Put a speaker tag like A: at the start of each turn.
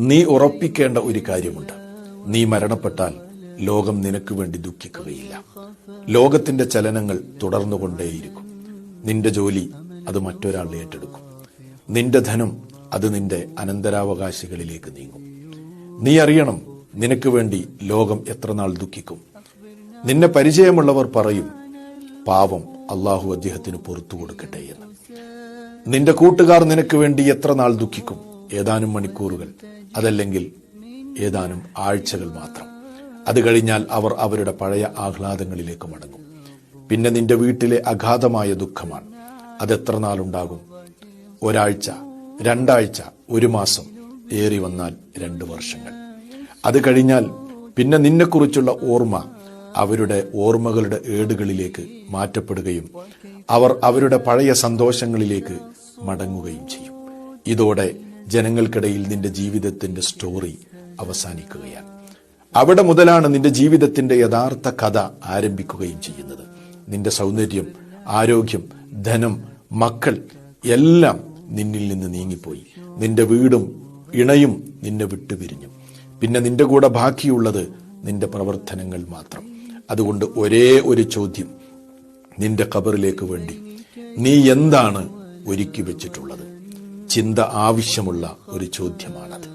A: നീ ഉറപ്പിക്കേണ്ട ഒരു കാര്യമുണ്ട്. നീ മരണപ്പെട്ടാൽ ലോകം നിനക്ക് വേണ്ടി ദുഃഖിക്കുകയില്ല. ലോകത്തിന്റെ ചലനങ്ങൾ തുടർന്നുകൊണ്ടേയിരിക്കും. നിന്റെ ജോലി അത് മറ്റൊരാൾ ഏറ്റെടുക്കും. നിന്റെ ധനം അത് നിന്റെ അനന്തരാവകാശികളിലേക്ക് നീങ്ങും. നീ അറിയണം, നിനക്ക് വേണ്ടി ലോകം എത്ര നാൾ ദുഃഖിക്കും. നിന്നെ പരിചയമുള്ളവർ പറയും, പാവം, അള്ളാഹു അദ്ദേഹത്തിന് പുറത്തു കൊടുക്കട്ടെ എന്ന്. നിന്റെ കൂട്ടുകാർ നിനക്ക് വേണ്ടി എത്ര നാൾ ദുഃഖിക്കും. ഏതാനും മണിക്കൂറുകൾ, അതല്ലെങ്കിൽ ഏതാനും ആഴ്ചകൾ മാത്രം. അത് കഴിഞ്ഞാൽ അവർ അവരുടെ പഴയ ആഹ്ലാദങ്ങളിലേക്ക് മടങ്ങും. പിന്നെ നിന്റെ വീട്ടിലെ അഗാധമായ ദുഃഖമാണ്. അതെത്ര നാളുണ്ടാകും? ഒരാഴ്ച, രണ്ടാഴ്ച, ഒരു മാസം, ഏറി വന്നാൽ 2 വർഷങ്ങൾ. അത് കഴിഞ്ഞാൽ പിന്നെ നിന്നെക്കുറിച്ചുള്ള ഓർമ്മ അവരുടെ ഓർമ്മകളുടെ ഏടുകളിലേക്ക് മാറ്റപ്പെടുകയും അവർ അവരുടെ പഴയ സന്തോഷങ്ങളിലേക്ക് മടങ്ങുകയും ചെയ്യും. ഇതോടെ ജനങ്ങൾക്കിടയിൽ നിന്റെ ജീവിതത്തിന്റെ സ്റ്റോറി അവസാനിക്കുകയാണ്. അവിടെ മുതലാണ് നിന്റെ ജീവിതത്തിന്റെ യഥാർത്ഥ കഥ ആരംഭിക്കുകയും ചെയ്യുന്നത്. നിന്റെ സൗന്ദര്യം, ആരോഗ്യം, ധനം, മക്കൾ എല്ലാം നിന്നിൽ നിന്ന് നീങ്ങിപ്പോയി. നിന്റെ വീടും ഇണയും നിന്നെ വിട്ടുപിരിഞ്ഞു. പിന്നെ നിന്റെ കൂടെ ബാക്കിയുള്ളത് നിന്റെ പ്രവർത്തനങ്ങൾ മാത്രം. അതുകൊണ്ട് ഒരേ ഒരു ചോദ്യം നിന്റെ ഖബറിലേക്ക് വേണ്ടി: നീ എന്താണ് ഒരുക്കി വെച്ചിട്ടുള്ളത്? ചിന്ത ആവശ്യമുള്ള ഒരു ചോദ്യമാണത്.